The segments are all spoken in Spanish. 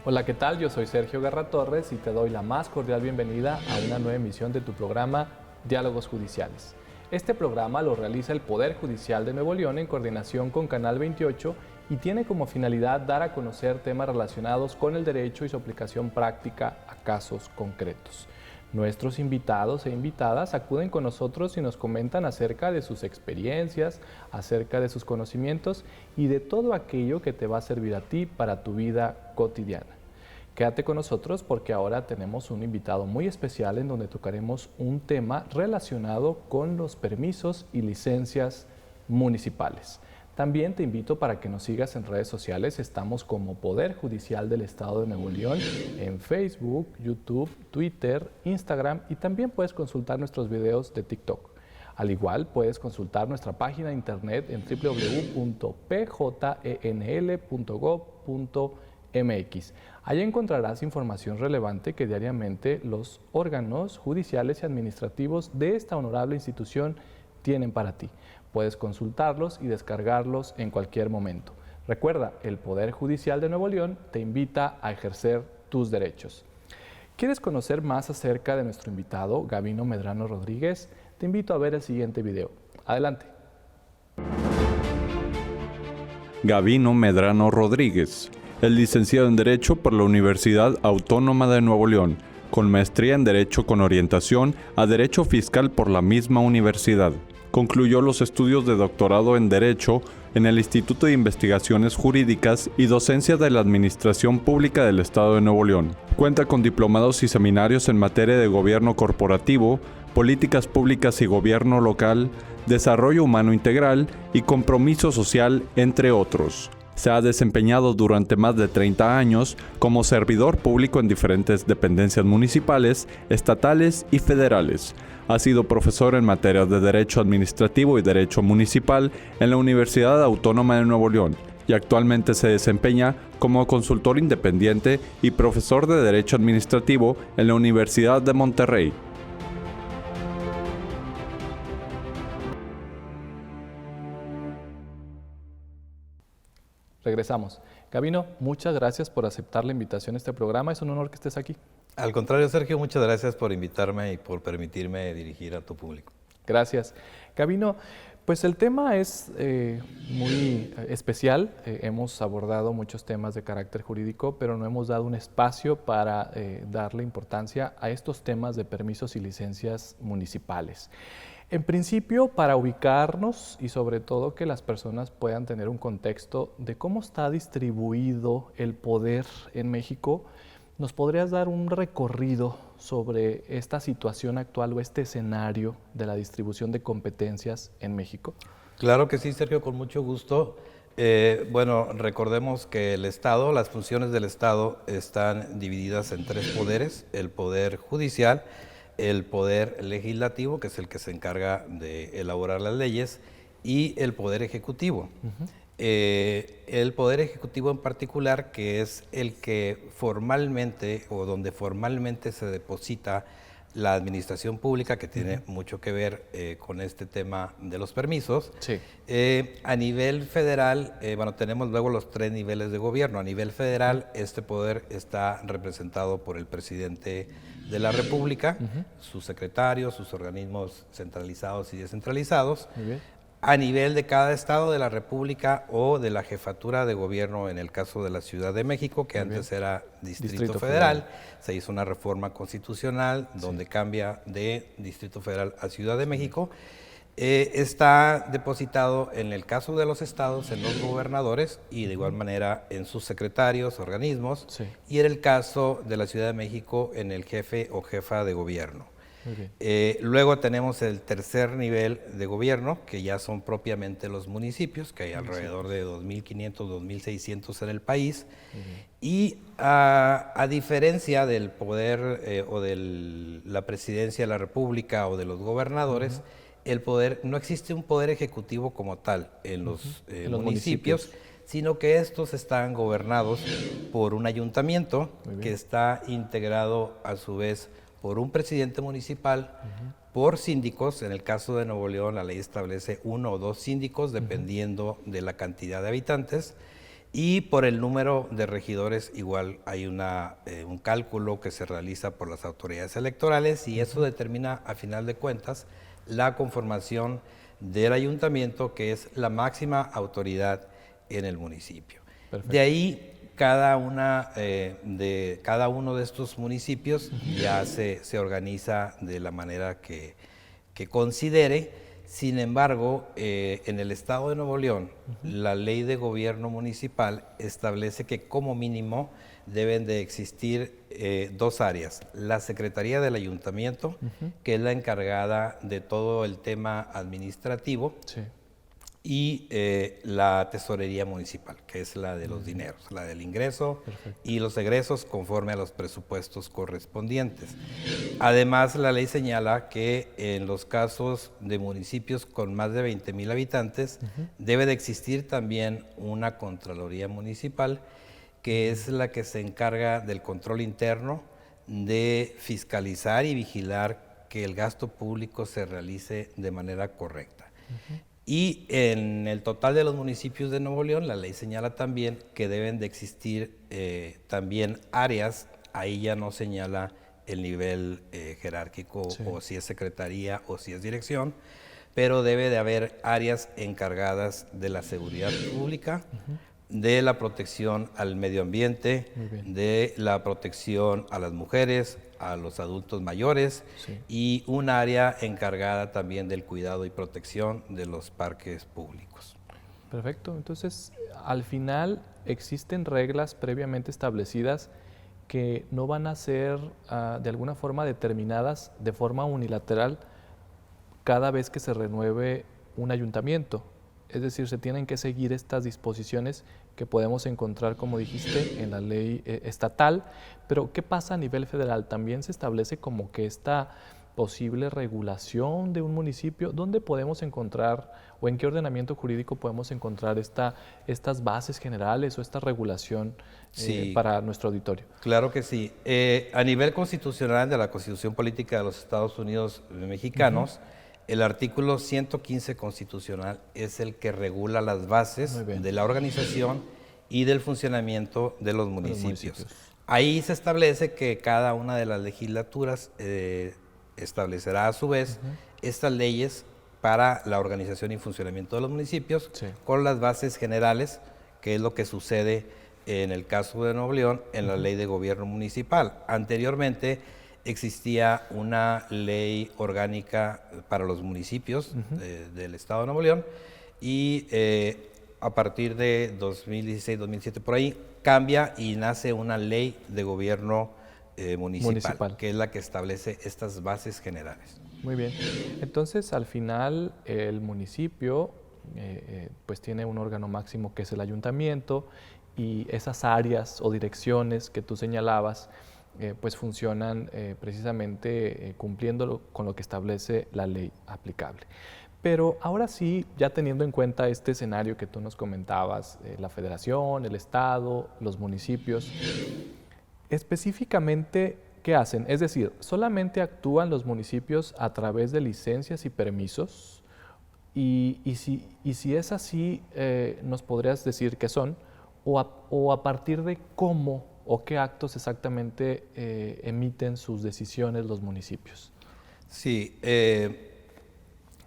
Hola, ¿qué tal? Yo soy Sergio Garra Torres y te doy la más cordial bienvenida a una nueva emisión de tu programa Diálogos Judiciales. Este programa lo realiza el Poder Judicial de Nuevo León en coordinación con Canal 28 y tiene como finalidad dar a conocer temas relacionados con el derecho y su aplicación práctica a casos concretos. Nuestros invitados e invitadas acuden con nosotros y nos comentan acerca de sus experiencias, acerca de sus conocimientos y de todo aquello que te va a servir a ti para tu vida cotidiana. Quédate con nosotros porque ahora tenemos un invitado muy especial en donde tocaremos un tema relacionado con los permisos y licencias municipales. También te invito para que nos sigas en redes sociales. Estamos como Poder Judicial del Estado de Nuevo León en Facebook, YouTube, Twitter, Instagram y también puedes consultar nuestros videos de TikTok. Al igual, puedes consultar nuestra página de internet en www.pjnl.gov.mx. Allí encontrarás información relevante que diariamente los órganos judiciales y administrativos de esta honorable institución tienen para ti. Puedes consultarlos y descargarlos en cualquier momento. Recuerda, el Poder Judicial de Nuevo León te invita a ejercer tus derechos. ¿Quieres conocer más acerca de nuestro invitado, Gavino Medrano Rodríguez? Te invito a ver el siguiente video. Adelante. Gavino Medrano Rodríguez, es licenciado en Derecho por la Universidad Autónoma de Nuevo León, con maestría en Derecho con orientación a Derecho Fiscal por la misma universidad. Concluyó los estudios de doctorado en Derecho en el Instituto de Investigaciones Jurídicas y Docencia de la Administración Pública del Estado de Nuevo León. Cuenta con diplomados y seminarios en materia de gobierno corporativo, políticas públicas y gobierno local, desarrollo humano integral y compromiso social, entre otros. Se ha desempeñado durante más de 30 años como servidor público en diferentes dependencias municipales, estatales y federales. Ha sido profesor en materias de Derecho Administrativo y Derecho Municipal en la Universidad Autónoma de Nuevo León y actualmente se desempeña como consultor independiente y profesor de Derecho Administrativo en la Universidad de Monterrey. Regresamos. Gavino, muchas gracias por aceptar la invitación a este programa. Es un honor que estés aquí. Al contrario, Sergio, muchas gracias por invitarme y por permitirme dirigir a tu público. Gracias. Gavino, pues el tema es muy especial. Hemos abordado muchos temas de carácter jurídico, pero no hemos dado un espacio para darle importancia a estos temas de permisos y licencias municipales. En principio, para ubicarnos y sobre todo que las personas puedan tener un contexto de cómo está distribuido el poder en México, ¿nos podrías dar un recorrido sobre esta situación actual o este escenario de la distribución de competencias en México? Claro que sí, Sergio, con mucho gusto. Bueno, recordemos que el Estado, las funciones del Estado están divididas en tres poderes: el poder judicial, el poder legislativo, que es el que se encarga de elaborar las leyes, y el poder ejecutivo. El poder ejecutivo en particular, que es el que formalmente o donde formalmente se deposita la administración pública, que tiene mucho que ver con este tema de los permisos. Sí. A nivel federal, bueno, tenemos luego los tres niveles de gobierno. A nivel federal, este poder está representado por el presidente de la República, sus secretarios, sus organismos centralizados y descentralizados. Muy bien. A nivel de cada estado de la República o de la jefatura de gobierno, en el caso de la Ciudad de México, que antes era Distrito Federal, se hizo una reforma constitucional donde cambia de Distrito Federal a Ciudad de México. Está depositado en el caso de los estados en los gobernadores y de igual manera en sus secretarios, organismos, y en el caso de la Ciudad de México en el jefe o jefa de gobierno. Luego tenemos el tercer nivel de gobierno, que ya son propiamente los municipios, que hay alrededor de 2.500, 2.600 en el país. Y a diferencia del poder o de la presidencia de la República o de los gobernadores, el poder, no existe un poder ejecutivo como tal en los municipios, sino que estos están gobernados por un ayuntamiento que está integrado a su vez por un presidente municipal, por síndicos. En el caso de Nuevo León, la ley establece 1 o 2 síndicos, dependiendo de la cantidad de habitantes, Y por el número de regidores igual hay un cálculo que se realiza por las autoridades electorales y eso determina a final de cuentas la conformación del ayuntamiento, que es la máxima autoridad en el municipio. Perfecto. De ahí cada uno de estos municipios ya se organiza de la manera que considere. Sin embargo, en el estado de Nuevo León, la ley de gobierno municipal establece que como mínimo deben de existir 2 áreas. La Secretaría del Ayuntamiento, que es la encargada de todo el tema administrativo, Sí. y la Tesorería Municipal, que es la de los dineros, la del ingreso. Perfecto. Y los egresos conforme a los presupuestos correspondientes. Además, la ley señala que en los casos de municipios con más de 20,000 habitantes, debe de existir también una Contraloría Municipal, que es la que se encarga del control interno, de fiscalizar y vigilar que el gasto público se realice de manera correcta. Y en el total de los municipios de Nuevo León, la ley señala también que deben de existir también áreas, ahí ya no señala el nivel jerárquico, sí, o si es secretaría o si es dirección, pero debe de haber áreas encargadas de la seguridad pública, de la protección al medio ambiente, de la protección a las mujeres, a los adultos mayores, sí, y un área encargada también del cuidado y protección de los parques públicos. Perfecto. Entonces, al final existen reglas previamente establecidas que no van a ser de alguna forma determinadas de forma unilateral cada vez que se renueve un ayuntamiento. Es decir, se tienen que seguir estas disposiciones que podemos encontrar, como dijiste, en la ley estatal. Pero, ¿qué pasa a nivel federal? ¿También se establece como que esta posible regulación de un municipio? ¿Dónde podemos encontrar o en qué ordenamiento jurídico podemos encontrar estas bases generales o esta regulación sí, para nuestro auditorio? Claro que sí. A nivel constitucional de la Constitución Política de los Estados Unidos Mexicanos, el artículo 115 constitucional es el que regula las bases de la organización y del funcionamiento de los municipios. Ahí se establece que cada una de las legislaturas establecerá a su vez estas leyes para la organización y funcionamiento de los municipios, sí, con las bases generales, que es lo que sucede en el caso de Nuevo León en la ley de gobierno municipal. Anteriormente existía una ley orgánica para los municipios del estado de Nuevo León y a partir de 2016-2017 por ahí cambia y nace una ley de gobierno municipal, que es la que establece estas bases generales. Muy bien. Entonces, al final, el municipio pues tiene un órgano máximo que es el ayuntamiento y esas áreas o direcciones que tú señalabas pues funcionan precisamente cumpliendo con lo que establece la ley aplicable. Pero ahora sí, ya teniendo en cuenta este escenario que tú nos comentabas, la federación, el estado, los municipios, específicamente, ¿qué hacen? Es decir, ¿solamente actúan los municipios a través de licencias y permisos? Y si es así, ¿nos podrías decir qué son? ¿O a partir de cómo o qué actos exactamente emiten sus decisiones los municipios? Sí,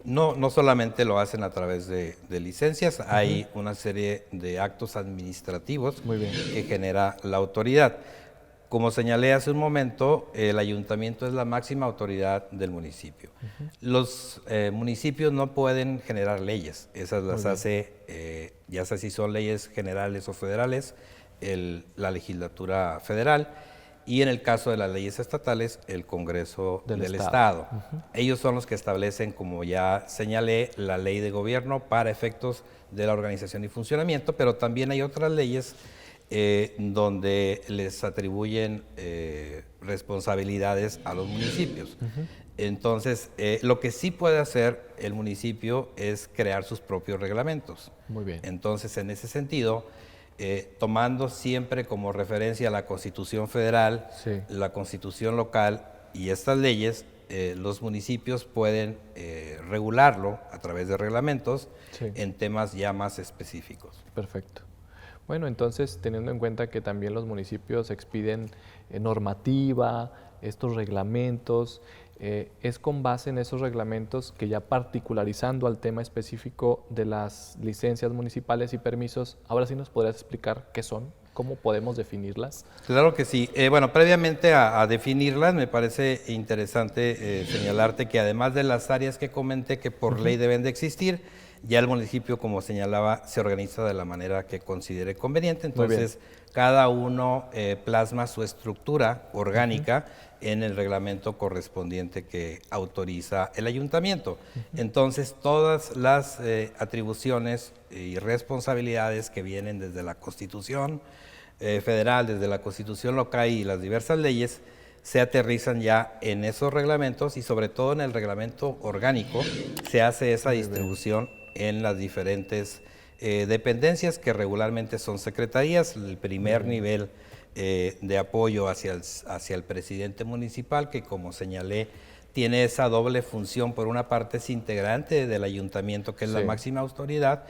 no solamente lo hacen a través de licencias, hay una serie de actos administrativos que genera la autoridad. Como señalé hace un momento, el ayuntamiento es la máxima autoridad del municipio. Los municipios no pueden generar leyes, esas las hace, ya sea si son leyes generales o federales, la legislatura federal, y en el caso de las leyes estatales, el Congreso del Estado. Ellos son los que establecen, como ya señalé, la ley de gobierno para efectos de la organización y funcionamiento, pero también hay otras leyes donde les atribuyen responsabilidades a los municipios. Entonces, lo que sí puede hacer el municipio es crear sus propios reglamentos. Muy bien. Entonces, en ese sentido, tomando siempre como referencia la Constitución Federal, sí, la Constitución local y estas leyes, los municipios pueden regularlo a través de reglamentos, sí, en temas ya más específicos. Perfecto. Bueno, entonces, teniendo en cuenta que también los municipios expiden normativa, estos reglamentos, es con base en esos reglamentos que ya particularizando al tema específico de las licencias municipales y permisos, ahora sí nos podrías explicar qué son, cómo podemos definirlas. Claro que sí. Bueno, previamente a definirlas, me parece interesante señalarte que además de las áreas que comenté que por ley deben de existir, ya el municipio, como señalaba, se organiza de la manera que considere conveniente. Entonces, cada uno plasma su estructura orgánica en el reglamento correspondiente que autoriza el ayuntamiento. Entonces, todas las atribuciones y responsabilidades que vienen desde la Constitución federal, desde la Constitución local y las diversas leyes, se aterrizan ya en esos reglamentos y sobre todo en el reglamento orgánico se hace esa distribución en las diferentes dependencias que regularmente son secretarías. El primer nivel de apoyo hacia el presidente municipal, que como señalé, tiene esa doble función. Por una parte es integrante del ayuntamiento, que es la máxima autoridad,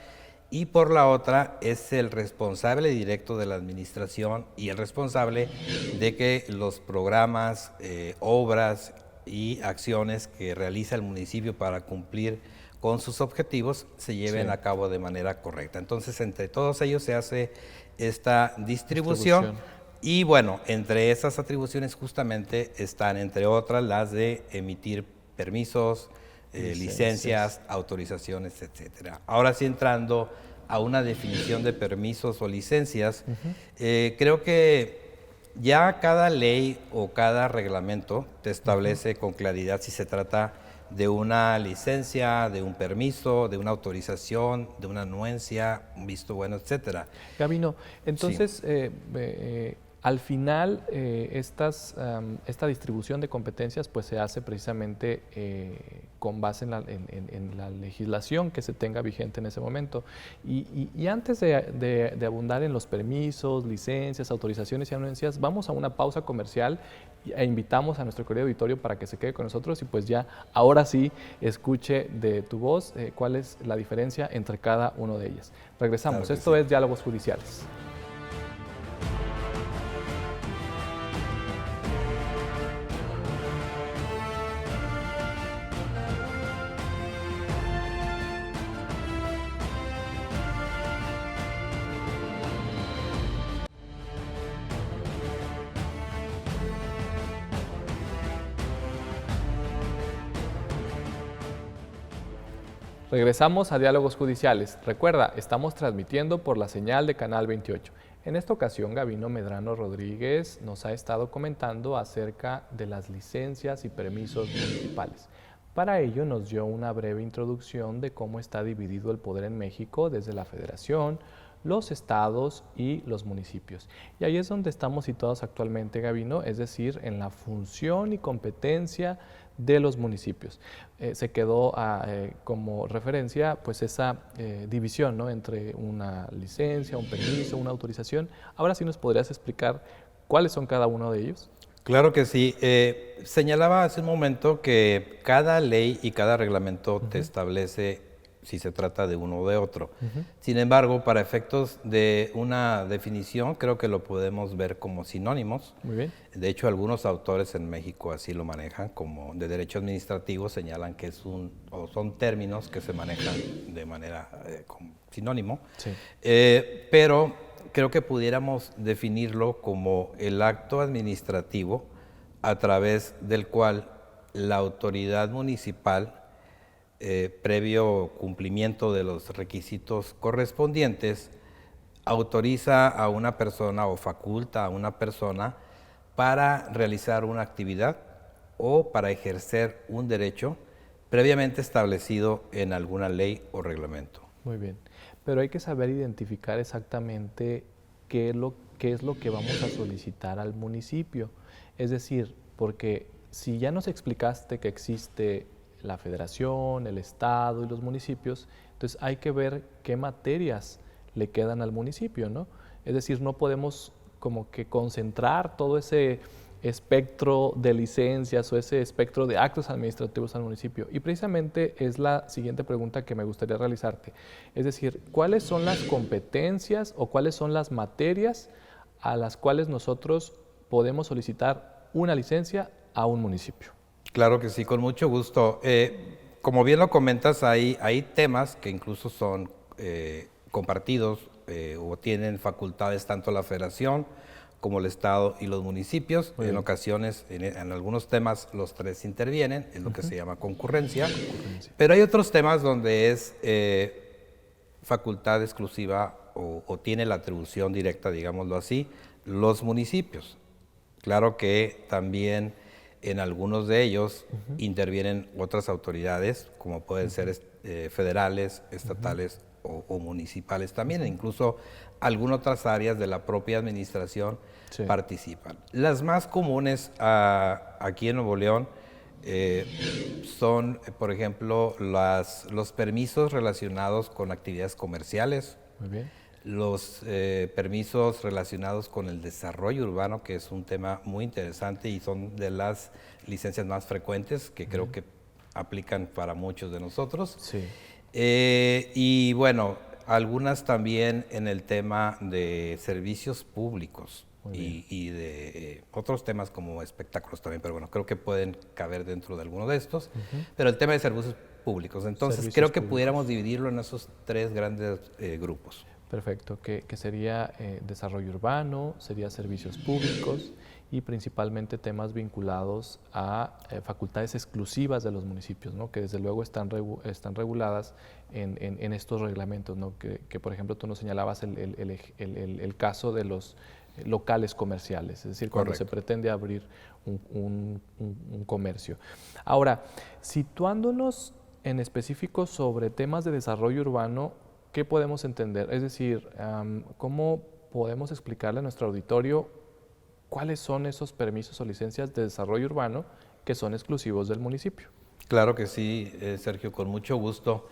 y por la otra es el responsable directo de la administración y el responsable de que los programas, obras y acciones que realiza el municipio para cumplir con sus objetivos se lleven a cabo de manera correcta. Entonces, entre todos ellos se hace esta distribución. Y bueno, entre esas atribuciones justamente están, entre otras, las de emitir permisos, licencias, autorizaciones, etcétera. Ahora sí, entrando a una definición de permisos o licencias, creo que ya cada ley o cada reglamento te establece con claridad si se trata de una licencia, de un permiso, de una autorización, de una anuencia, un visto bueno, etcétera. Gabino, entonces, al final, esta distribución de competencias pues se hace precisamente con base en la legislación que se tenga vigente en ese momento. Y antes de abundar en los permisos, licencias, autorizaciones y anuencias, vamos a una pausa comercial e invitamos a nuestro querido auditorio para que se quede con nosotros y pues ya ahora sí escuche de tu voz cuál es la diferencia entre cada uno de ellas. Regresamos, claro, esto es Diálogos Judiciales. Regresamos a Diálogos Judiciales. Recuerda, estamos transmitiendo por la señal de Canal 28. En esta ocasión, Gabino Medrano Rodríguez nos ha estado comentando acerca de las licencias y permisos municipales. Para ello nos dio una breve introducción de cómo está dividido el poder en México desde la Federación, los estados y los municipios. Y ahí es donde estamos situados actualmente, Gabino, es decir, en la función y competencia de los municipios. Se quedó como referencia pues esa división, ¿no?, entre una licencia, un permiso, una autorización. Ahora sí nos podrías explicar cuáles son cada uno de ellos. Claro que sí. Señalaba hace un momento que cada ley y cada reglamento te establece si se trata de uno o de otro. Sin embargo, para efectos de una definición, creo que lo podemos ver como sinónimos. Muy bien. De hecho, algunos autores en México así lo manejan, como de derecho administrativo, señalan que son términos que se manejan de manera como sinónimo. Sí. Pero creo que pudiéramos definirlo como el acto administrativo a través del cual la autoridad municipal, previo cumplimiento de los requisitos correspondientes, autoriza a una persona o faculta a una persona para realizar una actividad o para ejercer un derecho previamente establecido en alguna ley o reglamento. Muy bien, pero hay que saber identificar exactamente qué es lo que vamos a solicitar al municipio. Es decir, porque si ya nos explicaste que existe la federación, el estado y los municipios, entonces hay que ver qué materias le quedan al municipio, ¿no? Es decir, no podemos como que concentrar todo ese espectro de licencias o ese espectro de actos administrativos al municipio. Y precisamente es la siguiente pregunta que me gustaría realizarte. Es decir, ¿cuáles son las competencias o cuáles son las materias a las cuales nosotros podemos solicitar una licencia a un municipio? Claro que sí, con mucho gusto. Como bien lo comentas, hay temas que incluso son compartidos o tienen facultades tanto la Federación como el Estado y los municipios. En ocasiones, en algunos temas, los tres intervienen, es lo que se llama concurrencia. Pero hay otros temas donde es facultad exclusiva o tiene la atribución directa, digámoslo así, los municipios. Claro que también en algunos de ellos intervienen otras autoridades, como pueden ser federales, estatales o municipales también, e incluso algunas otras áreas de la propia administración participan. Las más comunes aquí en Nuevo León son, por ejemplo, los permisos relacionados con actividades comerciales. Muy bien. Los permisos relacionados con el desarrollo urbano, que es un tema muy interesante y son de las licencias más frecuentes que creo que aplican para muchos de nosotros. Sí. Y bueno, algunas también en el tema de servicios públicos y de otros temas como espectáculos también, pero bueno, creo que pueden caber dentro de alguno de estos. Pero el tema de servicios públicos, entonces creo que pudiéramos dividirlo en esos tres grandes grupos. Perfecto, que sería desarrollo urbano, sería servicios públicos y principalmente temas vinculados a facultades exclusivas de los municipios, ¿no? Que desde luego están reguladas en estos reglamentos, ¿no? Que por ejemplo tú nos señalabas el caso de los locales comerciales, es decir, cuando se pretende abrir un comercio. Ahora, situándonos en específico sobre temas de desarrollo urbano, ¿qué podemos entender? Es decir, ¿cómo podemos explicarle a nuestro auditorio cuáles son esos permisos o licencias de desarrollo urbano que son exclusivos del municipio? Claro que sí, Sergio, con mucho gusto.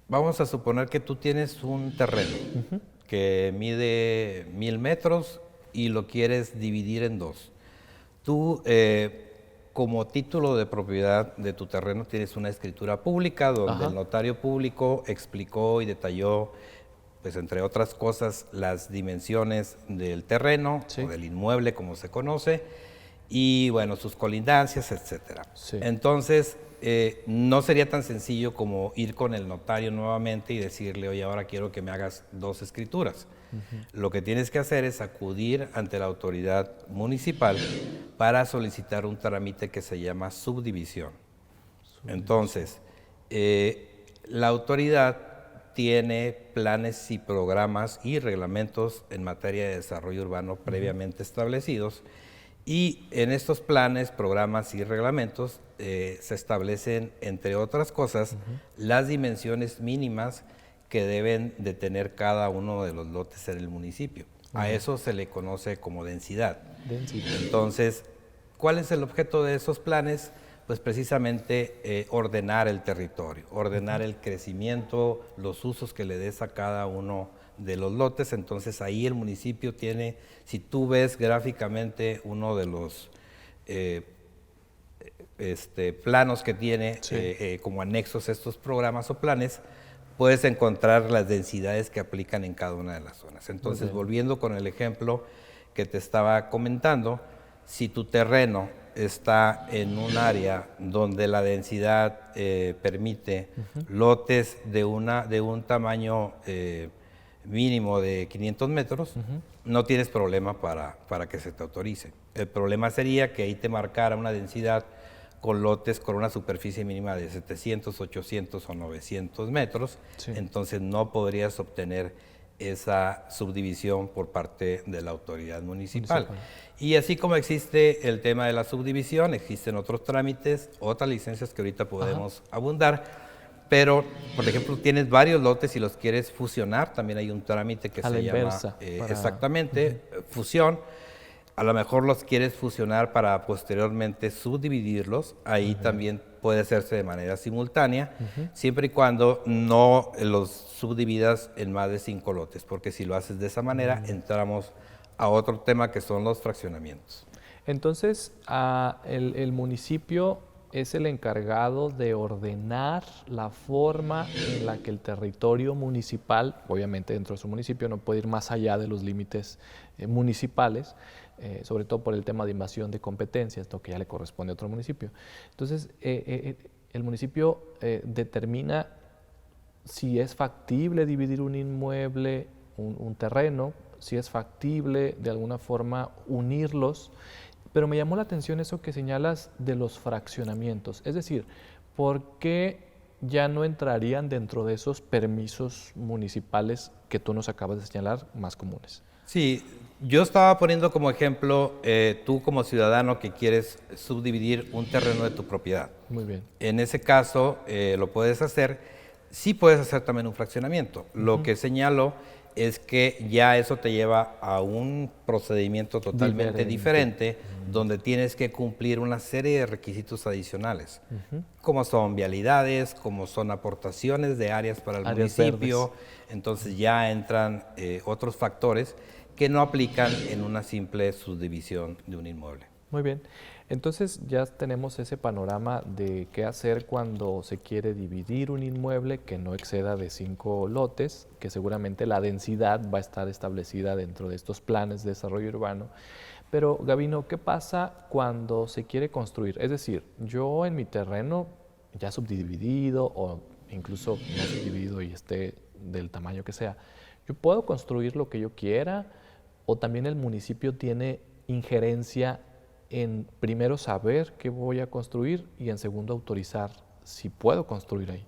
Vamos a suponer que tú tienes un terreno que mide 1000 metros y lo quieres dividir en dos. Tú, como título de propiedad de tu terreno, tienes una escritura pública donde el notario público explicó y detalló, pues entre otras cosas, las dimensiones del terreno o del inmueble, como se conoce, y bueno, sus colindancias, etcétera. Entonces, no sería tan sencillo como ir con el notario nuevamente y decirle, oye, ahora quiero que me hagas dos escrituras. Lo que tienes que hacer es acudir ante la autoridad municipal para solicitar un trámite que se llama subdivisión. Entonces, la autoridad tiene planes y programas y reglamentos en materia de desarrollo urbano previamente establecidos, y en estos planes, programas y reglamentos se establecen, entre otras cosas, las dimensiones mínimas que deben de tener cada uno de los lotes en el municipio. A eso se le conoce como densidad. Entonces, ¿cuál es el objeto de esos planes? Pues precisamente ordenar el territorio, ordenar el crecimiento, los usos que le des a cada uno de los lotes. Entonces ahí el municipio tiene, si tú ves gráficamente uno de los planos que tiene como anexos a estos programas o planes, puedes encontrar las densidades que aplican en cada una de las zonas. Entonces, volviendo con el ejemplo que te estaba comentando, si tu terreno está en un área donde la densidad permite lotes de un tamaño mínimo de 500 metros, no tienes problema para que se te autorice. El problema sería que ahí te marcara una densidad con lotes con una superficie mínima de 700, 800 o 900 metros, entonces no podrías obtener esa subdivisión por parte de la autoridad municipal. Y así como existe el tema de la subdivisión, existen otros trámites, otras licencias que ahorita podemos abundar, pero, por ejemplo, tienes varios lotes y los quieres fusionar, también hay un trámite que se llama exactamente fusión. A lo mejor los quieres fusionar para posteriormente subdividirlos, ahí también puede hacerse de manera simultánea, siempre y cuando no los subdividas en más de 5 lotes, porque si lo haces de esa manera entramos a otro tema que son los fraccionamientos. Entonces, el municipio es el encargado de ordenar la forma en la que el territorio municipal, obviamente dentro de su municipio, no puede ir más allá de los límites municipales, sobre todo por el tema de invasión de competencias, lo que ya le corresponde a otro municipio. Entonces, el municipio determina si es factible dividir un inmueble, un terreno, si es factible de alguna forma unirlos. Pero me llamó la atención eso que señalas de los fraccionamientos. Es decir, ¿por qué ya no entrarían dentro de esos permisos municipales que tú nos acabas de señalar más comunes? Sí, yo estaba poniendo como ejemplo tú como ciudadano que quieres subdividir un terreno de tu propiedad. Muy bien. En ese caso lo puedes hacer. Sí puedes hacer también un fraccionamiento. Lo que señalo es que ya eso te lleva a un procedimiento totalmente diferente, donde tienes que cumplir una serie de requisitos adicionales, como son vialidades, como son aportaciones de áreas para el municipio. Entonces ya entran otros factores que no aplican en una simple subdivisión de un inmueble. Muy bien. Entonces ya tenemos ese panorama de qué hacer cuando se quiere dividir un inmueble que no exceda de 5 lotes, que seguramente la densidad va a estar establecida dentro de estos planes de desarrollo urbano. Pero Gavino, ¿qué pasa cuando se quiere construir? Es decir, yo en mi terreno ya subdividido o incluso no subdividido y esté del tamaño que sea, ¿yo puedo construir lo que yo quiera o también el municipio tiene injerencia en primero saber qué voy a construir y en segundo autorizar si puedo construir ahí?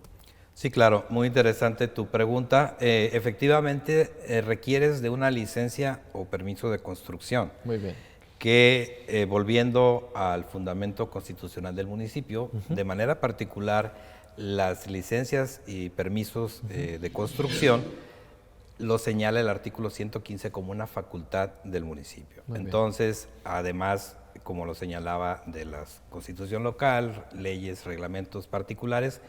Sí, claro, muy interesante tu pregunta. Efectivamente, requieres de una licencia o permiso de construcción. Muy bien. Que volviendo al fundamento constitucional del municipio, de manera particular, las licencias y permisos de construcción lo señala el artículo 115 como una facultad del municipio. Entonces, además, como lo señalaba de la Constitución local, leyes, reglamentos particulares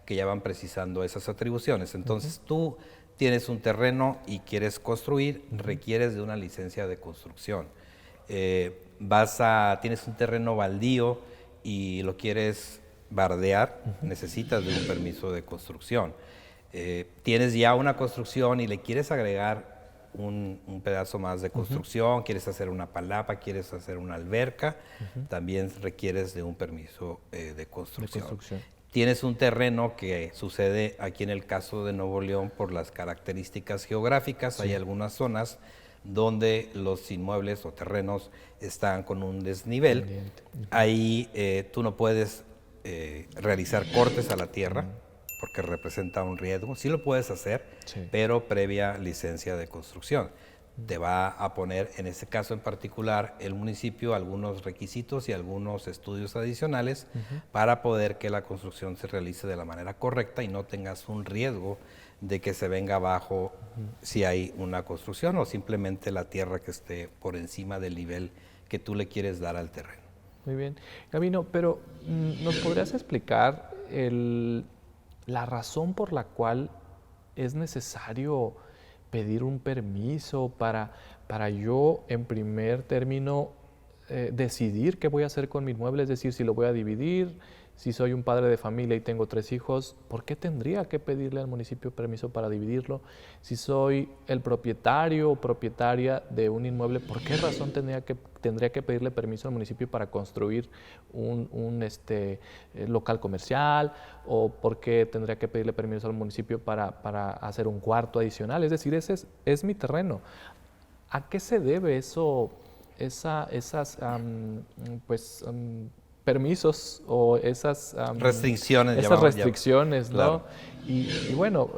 que ya van precisando esas atribuciones. Entonces, tú tienes un terreno y quieres construir, requieres de una licencia de construcción. Tienes un terreno baldío y lo quieres bardear, necesitas de un permiso de construcción. Tienes ya una construcción y le quieres agregar un pedazo más de construcción, quieres hacer una palapa, quieres hacer una alberca, también requieres de un permiso de construcción. Tienes un terreno que sucede aquí en el caso de Nuevo León por las características geográficas, hay algunas zonas donde los inmuebles o terrenos están con un desnivel. Ahí tú no puedes realizar cortes a la tierra porque representa un riesgo. Sí lo puedes hacer, pero previa licencia de construcción. Te va a poner, en este caso en particular, el municipio algunos requisitos y algunos estudios adicionales para poder que la construcción se realice de la manera correcta y no tengas un riesgo de que se venga abajo si hay una construcción o simplemente la tierra que esté por encima del nivel que tú le quieres dar al terreno. Muy bien. Gavino, pero ¿nos podrías explicar la razón por la cual es necesario pedir un permiso para yo, en primer término, decidir qué voy a hacer con mi inmueble? Es decir, si lo voy a dividir, si soy un padre de familia y tengo 3 hijos, ¿por qué tendría que pedirle al municipio permiso para dividirlo? Si soy el propietario o propietaria de un inmueble, ¿por qué razón tendría que pedirle permiso al municipio para construir un local comercial? ¿O por qué tendría que pedirle permiso al municipio para hacer un cuarto adicional? Es decir, ese es mi terreno. ¿A qué se debe esas permisos o esas restricciones, ¿no? Claro. Y bueno,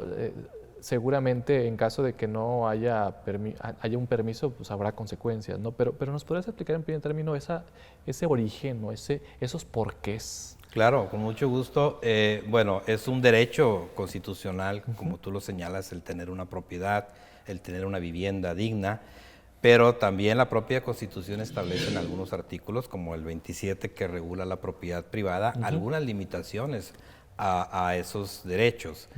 seguramente en caso de que no haya un permiso, pues habrá consecuencias, ¿no? Pero ¿nos podrías explicar en primer término ese origen, ¿no? esos porqués? Claro, con mucho gusto. Bueno, es un derecho constitucional, como tú lo señalas, el tener una propiedad, el tener una vivienda digna. Pero también la propia Constitución establece en algunos artículos, como el 27, que regula la propiedad privada, algunas limitaciones a esos derechos.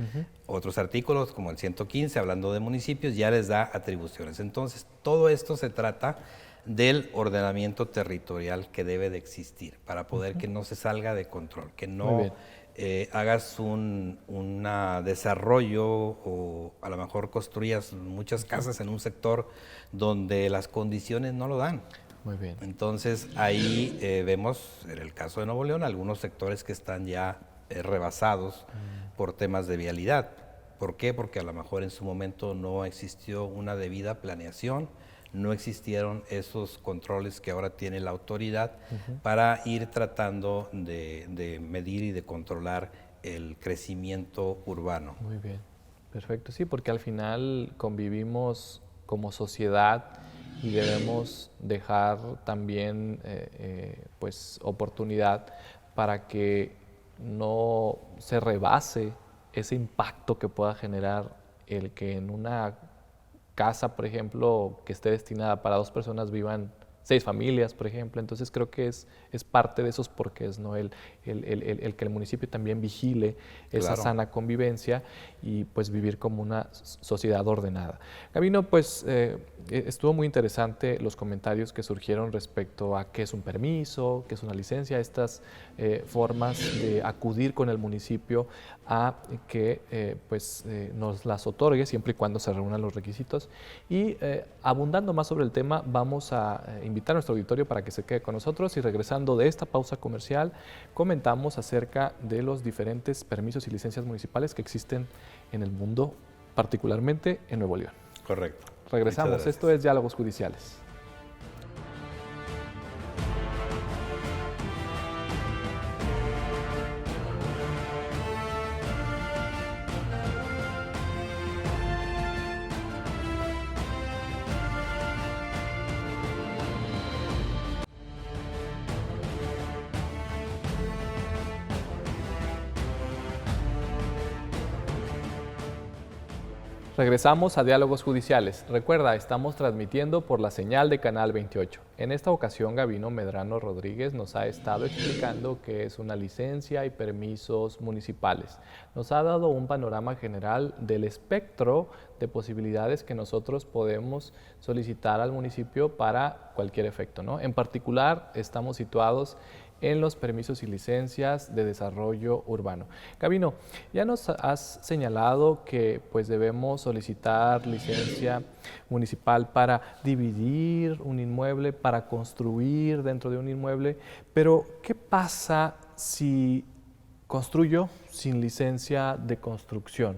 Otros artículos, como el 115, hablando de municipios, ya les da atribuciones. Entonces, todo esto se trata del ordenamiento territorial que debe de existir para poder que no se salga de control, que no hagas un desarrollo o a lo mejor construyas muchas casas en un sector donde las condiciones no lo dan. Muy bien. Entonces ahí vemos, en el caso de Nuevo León, algunos sectores que están ya rebasados por temas de vialidad. ¿Por qué? Porque a lo mejor en su momento no existió una debida planeación, no existieron esos controles que ahora tiene la autoridad para ir tratando de medir y de controlar el crecimiento urbano. Muy bien, perfecto. Sí, porque al final convivimos como sociedad y debemos dejar también pues oportunidad para que no se rebase ese impacto que pueda generar el que en una casa, por ejemplo, que esté destinada para 2 personas vivan 6 familias, por ejemplo. Entonces creo que es parte de esos porqués, ¿no? El que el municipio también vigile esa sana convivencia y pues vivir como una sociedad ordenada. Gabino, pues estuvo muy interesante los comentarios que surgieron respecto a qué es un permiso, qué es una licencia, estas formas de acudir con el municipio a que nos las otorgue siempre y cuando se reúnan los requisitos. Y abundando más sobre el tema, vamos a invitar a nuestro auditorio para que se quede con nosotros y regresando de esta pausa comercial comentamos acerca de los diferentes permisos y licencias municipales que existen en el mundo, particularmente en Nuevo León. Correcto. Regresamos, esto es Diálogos Judiciales. Regresamos a Diálogos Judiciales. Recuerda, estamos transmitiendo por la señal de Canal 28. En esta ocasión, Gabino Medrano Rodríguez nos ha estado explicando qué es una licencia y permisos municipales. Nos ha dado un panorama general del espectro de posibilidades que nosotros podemos solicitar al municipio para cualquier efecto, ¿no? En particular, estamos situados en los permisos y licencias de desarrollo urbano. Gabino, ya nos has señalado que pues debemos solicitar licencia municipal para dividir un inmueble, para construir dentro de un inmueble, pero ¿qué pasa si construyo sin licencia de construcción?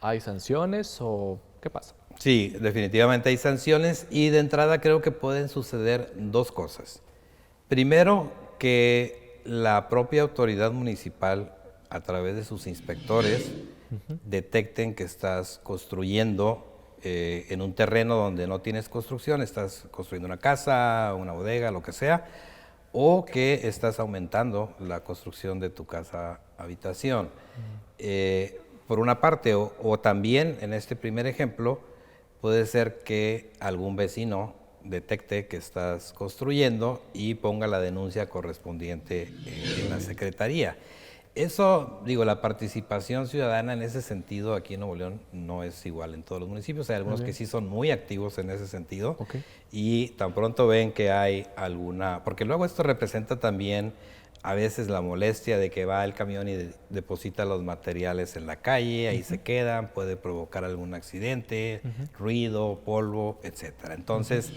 ¿Hay sanciones o qué pasa? Sí, definitivamente hay sanciones y de entrada creo que pueden suceder 2 cosas. Primero, que la propia autoridad municipal, a través de sus inspectores, detecten que estás construyendo en un terreno donde no tienes construcción, estás construyendo una casa, una bodega, lo que sea, o que estás aumentando la construcción de tu casa habitación. Por una parte, o también en este primer ejemplo, puede ser que algún vecino detecte que estás construyendo y ponga la denuncia correspondiente en la Secretaría. Eso, digo, la participación ciudadana en ese sentido aquí en Nuevo León no es igual en todos los municipios. Hay algunos que sí son muy activos en ese sentido y tan pronto ven que hay alguna, porque luego esto representa también a veces la molestia de que va el camión y deposita los materiales en la calle, ahí se quedan, puede provocar algún accidente, ruido, polvo, etcétera. Entonces,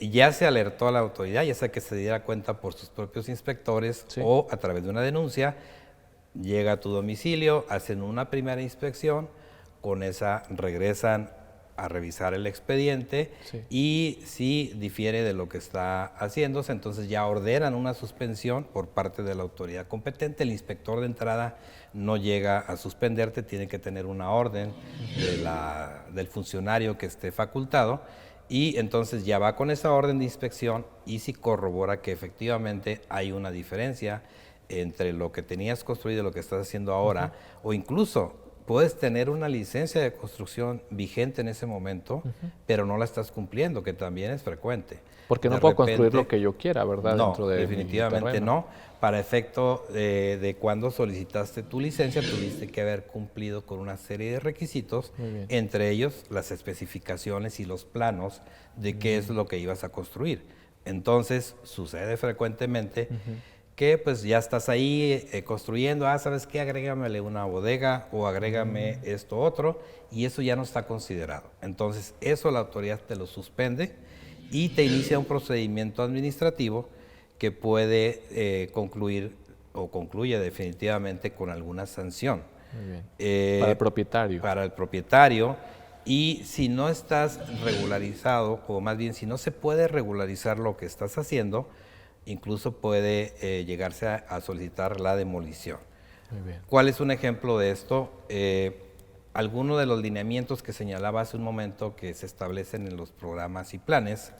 ya se alertó a la autoridad, ya sea que se diera cuenta por sus propios inspectores o a través de una denuncia, llega a tu domicilio, hacen una primera inspección, con esa regresan a revisar el expediente y si difiere de lo que está haciéndose, entonces ya ordenan una suspensión por parte de la autoridad competente. El inspector de entrada no llega a suspenderte, tiene que tener una orden del funcionario que esté facultado y entonces ya va con esa orden de inspección y si corrobora que efectivamente hay una diferencia entre lo que tenías construido y lo que estás haciendo ahora, o incluso puedes tener una licencia de construcción vigente en ese momento, pero no la estás cumpliendo, que también es frecuente. Porque no puedo construir lo que yo quiera, ¿verdad? No, dentro de definitivamente no. Para efecto de cuando solicitaste tu licencia, tuviste que haber cumplido con una serie de requisitos, entre ellos las especificaciones y los planos de qué es lo que ibas a construir. Entonces, sucede frecuentemente que pues ya estás ahí construyendo, ¿sabes qué? Agrégamele una bodega o agrégame esto otro, y eso ya no está considerado. Entonces, eso la autoridad te lo suspende y te inicia un procedimiento administrativo que puede concluir o concluye definitivamente con alguna sanción. Muy bien. Para el propietario. Para el propietario. Y si no estás regularizado, o más bien si no se puede regularizar lo que estás haciendo, incluso puede llegarse a solicitar la demolición. Muy bien. ¿Cuál es un ejemplo de esto? Algunos de los lineamientos que señalaba hace un momento que se establecen en los programas y planes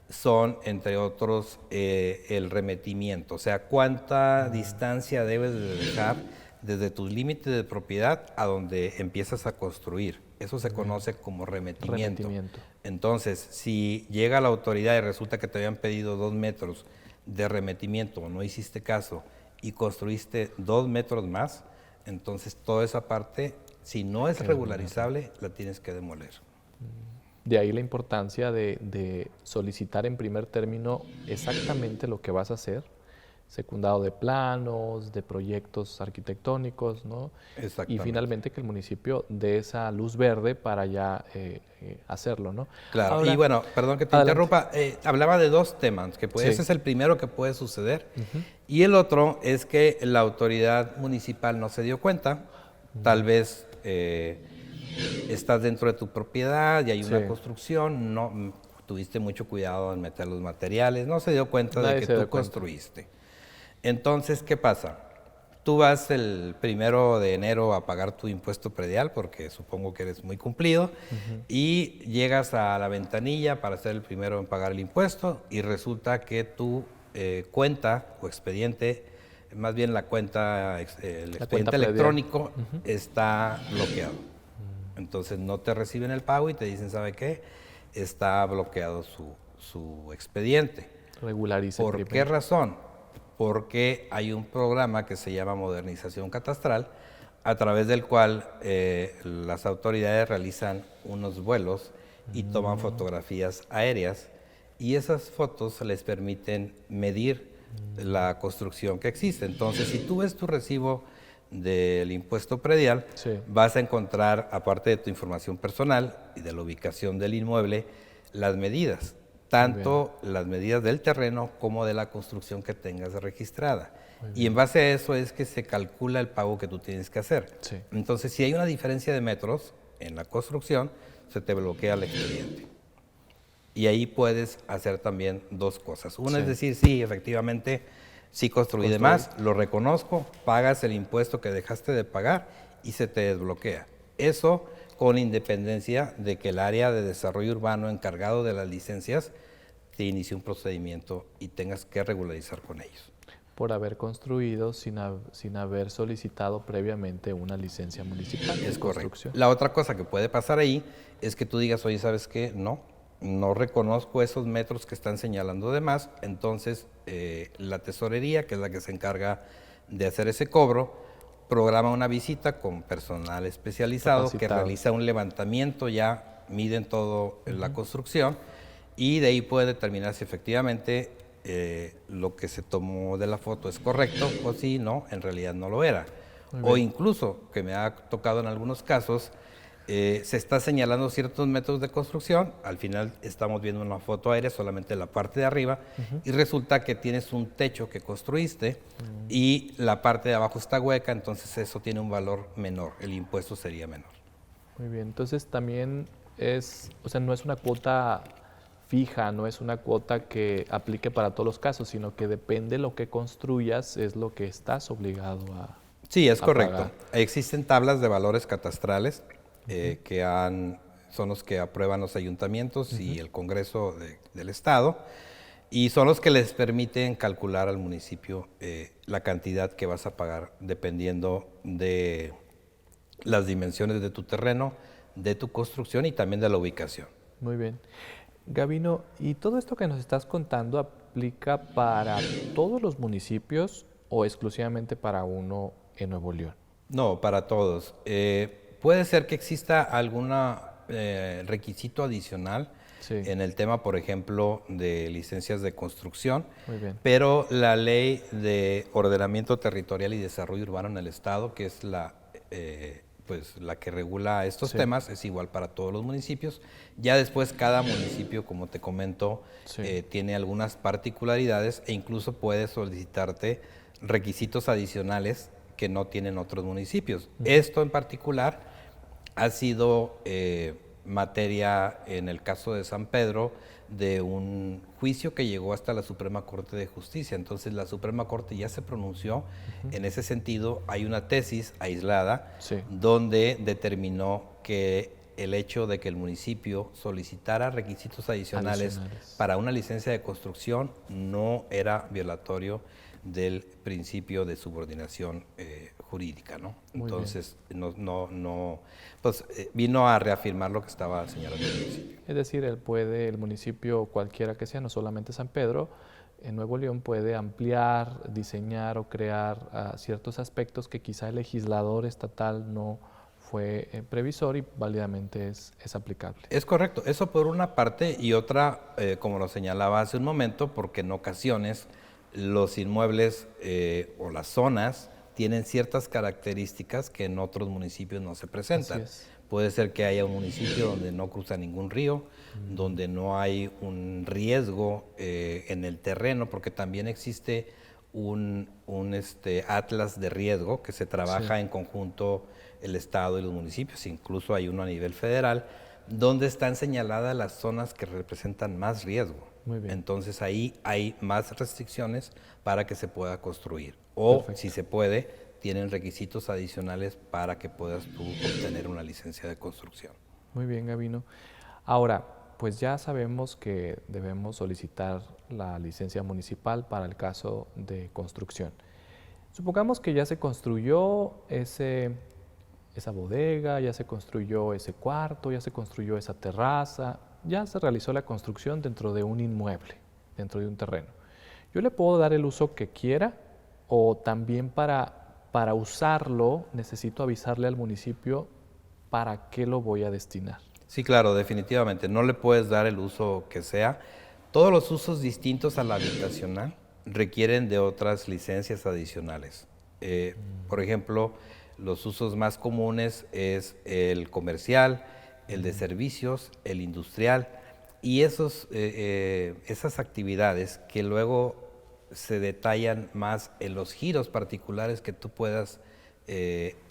son, entre otros, el remetimiento, o sea, cuánta distancia debes de dejar desde tus límites de propiedad a donde empiezas a construir. Eso se conoce como remetimiento. Entonces, si llega la autoridad y resulta que te habían pedido 2 metros de remetimiento o no hiciste caso y construiste 2 metros más, entonces toda esa parte, si no es regularizable, la tienes que demoler. De ahí la importancia de solicitar en primer término exactamente lo que vas a hacer, secundado de planos, de proyectos arquitectónicos, ¿no? Y finalmente que el municipio dé esa luz verde para ya hacerlo, ¿no? Claro. Ahora, y bueno, perdón que te interrumpa, hablaba de 2 temas, que ese es el primero que puede suceder, y el otro es que la autoridad municipal no se dio cuenta, tal vez estás dentro de tu propiedad y hay una construcción, no tuviste mucho cuidado en meter los materiales, no se dio cuenta de que tú construiste. Entonces, ¿qué pasa? Tú vas el 1 de enero a pagar tu impuesto predial, porque supongo que eres muy cumplido, y llegas a la ventanilla para ser el primero en pagar el impuesto, y resulta que tu cuenta o expediente, más bien el expediente electrónico está bloqueado. Entonces no te reciben el pago y te dicen, ¿sabe qué? Está bloqueado su expediente. Regularice. ¿Por qué razón? Porque hay un programa que se llama Modernización Catastral, a través del cual las autoridades realizan unos vuelos y toman fotografías aéreas, y esas fotos les permiten medir la construcción que existe. Entonces, si tú ves tu recibo del impuesto predial, vas a encontrar, aparte de tu información personal y de la ubicación del inmueble, las medidas, tanto las medidas del terreno como de la construcción que tengas registrada. Y en base a eso es que se calcula el pago que tú tienes que hacer. Entonces, si hay una diferencia de metros en la construcción, se te bloquea el expediente. Y ahí puedes hacer también 2 cosas. Una es decir, sí, efectivamente, sí construí de más, lo reconozco, pagas el impuesto que dejaste de pagar y se te desbloquea. Eso con independencia de que el área de desarrollo urbano encargado de las licencias te inicie un procedimiento y tengas que regularizar con ellos. Por haber construido sin haber solicitado previamente una licencia municipal. Es correcto. La otra cosa que puede pasar ahí es que tú digas, oye, ¿sabes qué? No reconozco esos metros que están señalando de más, entonces la tesorería, que es la que se encarga de hacer ese cobro, programa una visita con personal especializado que realiza un levantamiento, ya miden todo la construcción, y de ahí puede determinar si efectivamente lo que se tomó de la foto es correcto o si no, en realidad no lo era. O incluso, que me ha tocado en algunos casos, se está señalando ciertos métodos de construcción, al final estamos viendo una foto aérea, solamente la parte de arriba, y resulta que tienes un techo que construiste y la parte de abajo está hueca, entonces eso tiene un valor menor, el impuesto sería menor. Muy bien, entonces también no es una cuota fija, no es una cuota que aplique para todos los casos, sino que depende de lo que construyas, es lo que estás obligado a Sí, es correcto. pagar. Existen tablas de valores catastrales son los que aprueban los ayuntamientos y el Congreso del Estado, y son los que les permiten calcular al municipio la cantidad que vas a pagar dependiendo de las dimensiones de tu terreno, de tu construcción y también de la ubicación. Muy bien. Gavino, ¿y todo esto que nos estás contando aplica para todos los municipios o exclusivamente para uno en Nuevo León? No, para todos. Puede ser que exista algún requisito adicional en el tema, por ejemplo, de licencias de construcción, Muy bien. pero la Ley de Ordenamiento Territorial y Desarrollo Urbano en el Estado, que es la que regula estos temas, es igual para todos los municipios. Ya después cada municipio, como te comento, tiene algunas particularidades e incluso puede solicitarte requisitos adicionales que no tienen otros municipios. Esto en particular ha sido materia, en el caso de San Pedro, de un juicio que llegó hasta la Suprema Corte de Justicia. Entonces la Suprema Corte ya se pronunció. En ese sentido, hay una tesis aislada donde determinó que el hecho de que el municipio solicitara requisitos adicionales para una licencia de construcción no era violatorio del principio de subordinación jurídica, ¿no? Entonces, vino a reafirmar lo que estaba señalando el municipio. Es decir, el municipio cualquiera que sea, no solamente San Pedro, en Nuevo León puede ampliar, diseñar o crear ciertos aspectos que quizá el legislador estatal no fue previsor y válidamente es aplicable. Es correcto, eso por una parte, y otra, como lo señalaba hace un momento, porque en ocasiones los inmuebles o las zonas tienen ciertas características que en otros municipios no se presentan. Puede ser que haya un municipio donde no cruza ningún río, donde no hay un riesgo en el terreno, porque también existe un atlas de riesgo que se trabaja en conjunto el Estado y los municipios, incluso hay uno a nivel federal, donde están señaladas las zonas que representan más riesgo. Muy bien. Entonces ahí hay más restricciones para que se pueda construir. O, si se puede, tienen requisitos adicionales para que puedas tú obtener una licencia de construcción. Muy bien, Gavino. Ahora, pues ya sabemos que debemos solicitar la licencia municipal para el caso de construcción. Supongamos que ya se construyó esa bodega, ya se construyó ese cuarto, ya se construyó esa terraza, ya se realizó la construcción dentro de un inmueble, dentro de un terreno. ¿Yo le puedo dar el uso que quiera o también para usarlo necesito avisarle al municipio para qué lo voy a destinar? Sí, claro, definitivamente. No le puedes dar el uso que sea. Todos los usos distintos a la habitacional requieren de otras licencias adicionales. Por ejemplo, los usos más comunes es el comercial, el de servicios, el industrial, y esas actividades que luego se detallan más en los giros particulares que tú puedas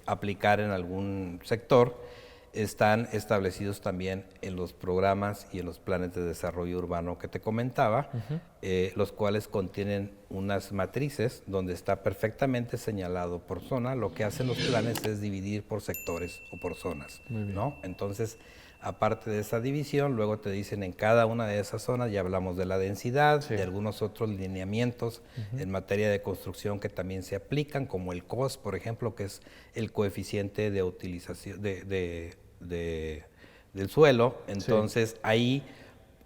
aplicar en algún sector, están establecidos también en los programas y en los planes de desarrollo urbano que te comentaba, los cuales contienen unas matrices donde está perfectamente señalado por zona. Lo que hacen los planes es dividir por sectores o por zonas, ¿no? Entonces, aparte de esa división, luego te dicen en cada una de esas zonas, ya hablamos de la densidad, de algunos otros lineamientos en materia de construcción que también se aplican, como el COS, por ejemplo, que es el coeficiente de utilización del suelo. Entonces ahí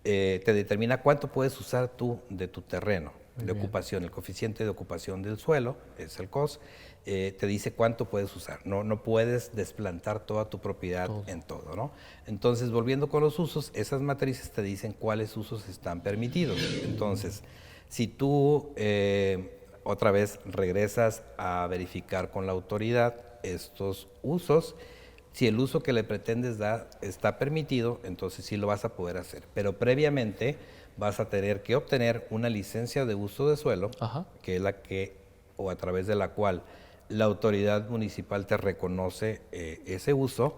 te determina cuánto puedes usar tú de tu terreno de ocupación. El coeficiente de ocupación del suelo es el COS. Te dice cuánto puedes usar. No puedes desplantar toda tu propiedad en todo, ¿no? Entonces, volviendo con los usos, esas matrices te dicen cuáles usos están permitidos. Entonces, si tú otra vez regresas a verificar con la autoridad estos usos, si el uso que le pretendes dar está permitido, entonces sí lo vas a poder hacer. Pero previamente vas a tener que obtener una licencia de uso de suelo, que es la que, o a través de la cual la autoridad municipal te reconoce ese uso,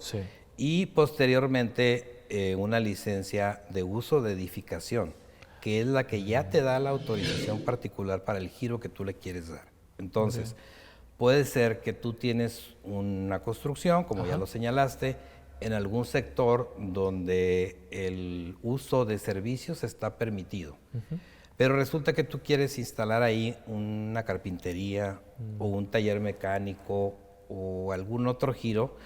y posteriormente una licencia de uso de edificación, que es la que ya te da la autorización particular para el giro que tú le quieres dar. Entonces, puede ser que tú tienes una construcción, como ya lo señalaste, en algún sector donde el uso de servicios está permitido. Pero resulta que tú quieres instalar ahí una carpintería o un taller mecánico o algún otro giro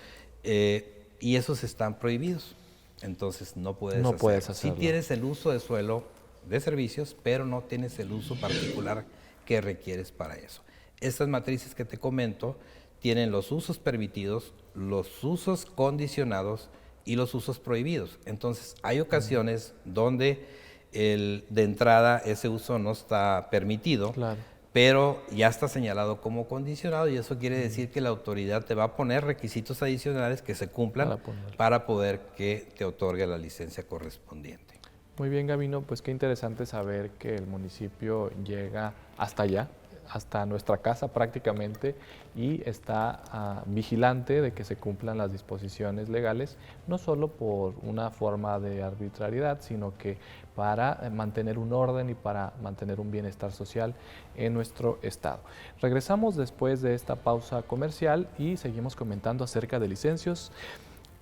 y esos están prohibidos. Entonces no puedes hacerlo. Sí tienes el uso de suelo de servicios, pero no tienes el uso particular que requieres para eso. Estas matrices que te comento tienen los usos permitidos, los usos condicionados y los usos prohibidos. Entonces hay ocasiones donde de entrada ese uso no está permitido, claro, pero ya está señalado como condicionado, y eso quiere decir que la autoridad te va a poner requisitos adicionales que se cumplan para poder que te otorgue la licencia correspondiente. Muy bien, Gavino, pues qué interesante saber que el municipio llega hasta allá, hasta nuestra casa prácticamente, y está vigilante de que se cumplan las disposiciones legales, no solo por una forma de arbitrariedad, sino que para mantener un orden y para mantener un bienestar social en nuestro estado. Regresamos después de esta pausa comercial y seguimos comentando acerca de licencias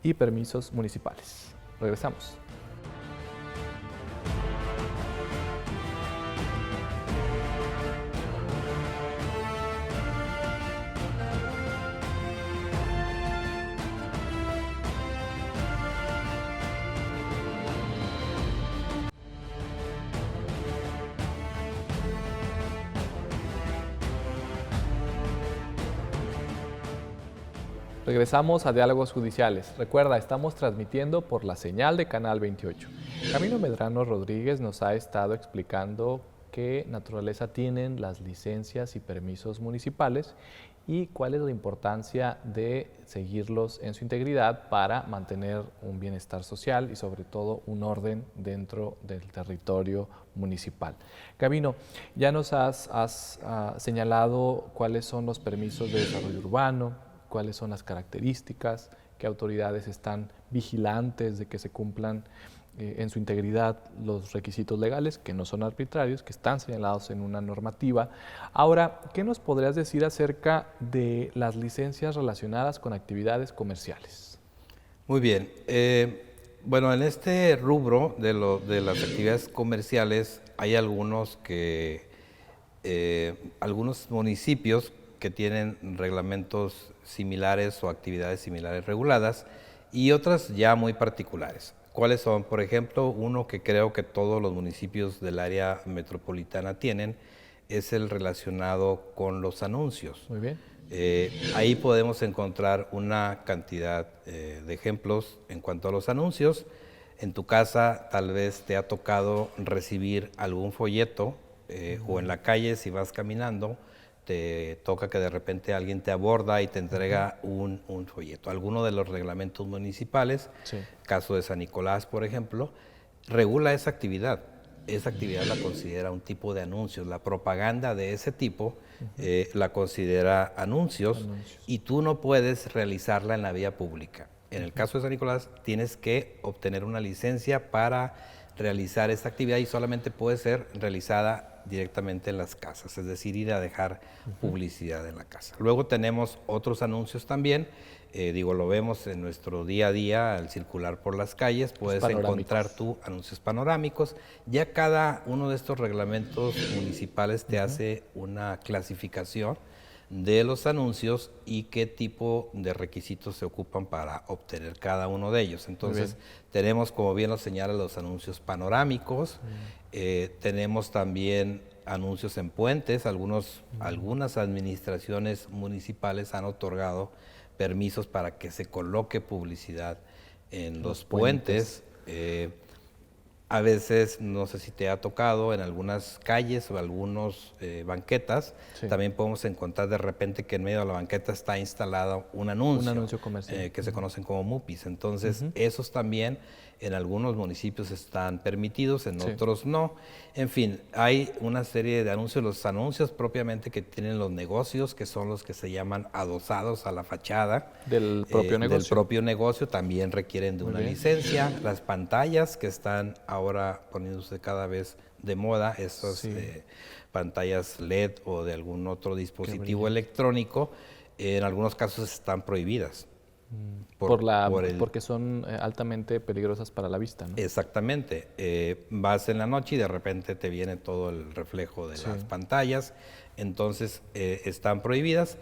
y permisos municipales. Regresamos. Regresamos a Diálogos Judiciales. Recuerda, estamos transmitiendo por la señal de Canal 28. Gavino Medrano Rodríguez nos ha estado explicando qué naturaleza tienen las licencias y permisos municipales y cuál es la importancia de seguirlos en su integridad para mantener un bienestar social y sobre todo un orden dentro del territorio municipal. Gavino, ya nos has señalado cuáles son los permisos de desarrollo urbano, cuáles son las características, qué autoridades están vigilantes de que se cumplan en su integridad los requisitos legales, que no son arbitrarios, que están señalados en una normativa. Ahora, ¿qué nos podrías decir acerca de las licencias relacionadas con actividades comerciales? Muy bien. Bueno, en este rubro de las actividades comerciales hay algunos municipios que tienen reglamentos similares o actividades similares reguladas y otras ya muy particulares. ¿Cuáles son? Por ejemplo, uno que creo que todos los municipios del área metropolitana tienen es el relacionado con los anuncios. Muy bien. Ahí podemos encontrar una cantidad de ejemplos en cuanto a los anuncios. En tu casa tal vez te ha tocado recibir algún folleto o en la calle si vas caminando te toca que de repente alguien te aborda y te entrega un folleto. Alguno de los reglamentos municipales, caso de San Nicolás, por ejemplo, regula esa actividad. Esa actividad la considera un tipo de anuncios. La propaganda de ese tipo la considera anuncios y tú no puedes realizarla en la vía pública. En el caso de San Nicolás, tienes que obtener una licencia para realizar esa actividad y solamente puede ser realizada directamente en las casas, es decir, ir a dejar publicidad en la casa. Luego tenemos otros anuncios también, lo vemos en nuestro día a día al circular por las calles, puedes encontrar tú anuncios panorámicos. Ya cada uno de estos reglamentos municipales te hace una clasificación de los anuncios y qué tipo de requisitos se ocupan para obtener cada uno de ellos. Entonces, tenemos, como bien lo señala, los anuncios panorámicos, tenemos también anuncios en puentes, algunas administraciones municipales han otorgado permisos para que se coloque publicidad en los puentes. A veces, no sé si te ha tocado, en algunas calles o algunas banquetas, también podemos encontrar de repente que en medio de la banqueta está instalado un anuncio comercial. Que se conocen como MUPIs. Entonces, esos también en algunos municipios están permitidos, en otros no. En fin, hay una serie de anuncios, los anuncios propiamente que tienen los negocios, que son los que se llaman adosados a la fachada del propio negocio. Del propio negocio, también requieren de una licencia. Las pantallas que están ahora poniéndose cada vez de moda, esas pantallas LED o de algún otro dispositivo electrónico, en algunos casos están prohibidas. Porque son altamente peligrosas para la vista, ¿no? Exactamente. Vas en la noche y de repente te viene todo el reflejo de las pantallas, entonces están prohibidas.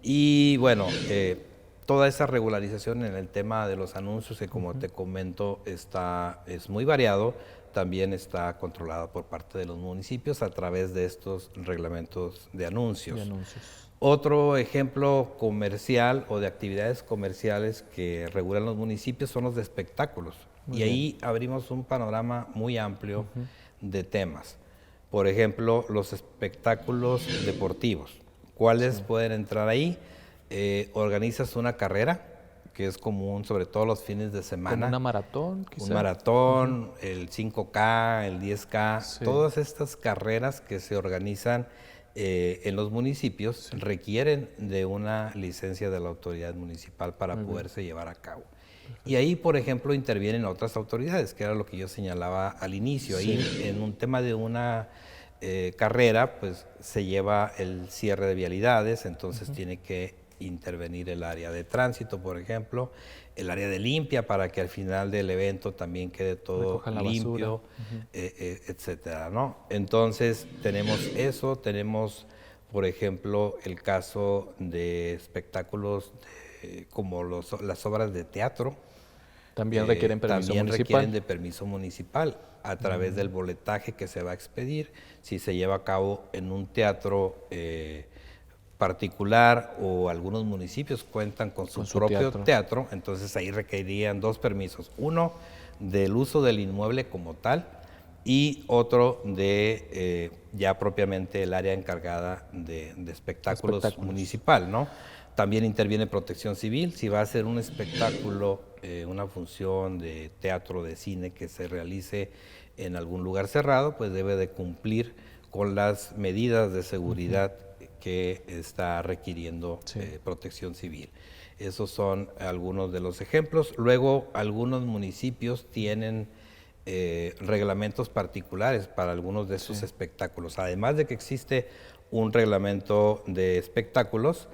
Y bueno, toda esa regularización en el tema de los anuncios, que como te comento es muy variado, también está controlada por parte de los municipios a través de estos reglamentos de anuncios. Otro ejemplo comercial o de actividades comerciales que regulan los municipios son los de espectáculos. Y ahí abrimos un panorama muy amplio de temas. Por ejemplo, los espectáculos deportivos. ¿Cuáles pueden entrar ahí? Organizas una carrera, que es común, sobre todo los fines de semana. ¿Como una maratón, quizá? Un maratón, el 5K, el 10K, todas estas carreras que se organizan en los municipios requieren de una licencia de la autoridad municipal para poderse llevar a cabo. Y ahí, por ejemplo, intervienen otras autoridades, que era lo que yo señalaba al inicio. Ahí, en un tema de una carrera, pues se lleva el cierre de vialidades, entonces tiene que intervenir el área de tránsito, por ejemplo, el área de limpia para que al final del evento también quede todo limpio, etcétera, ¿no? Entonces tenemos eso, tenemos, por ejemplo, el caso de espectáculos como las obras de teatro. También requieren permiso municipal. También requieren de permiso municipal a través del boletaje que se va a expedir. Si se lleva a cabo en un teatro particular o algunos municipios cuentan con su propio teatro, entonces ahí requerirían dos permisos. Uno del uso del inmueble como tal y otro de ya propiamente el área encargada de espectáculos municipal, ¿no? También interviene Protección Civil. Si va a ser un espectáculo, una función de teatro, de cine que se realice en algún lugar cerrado, pues debe de cumplir con las medidas de seguridad que está requiriendo Protección Civil. Esos son algunos de los ejemplos. Luego, algunos municipios tienen reglamentos particulares para algunos de esos espectáculos. Además de que existe un reglamento de espectáculos,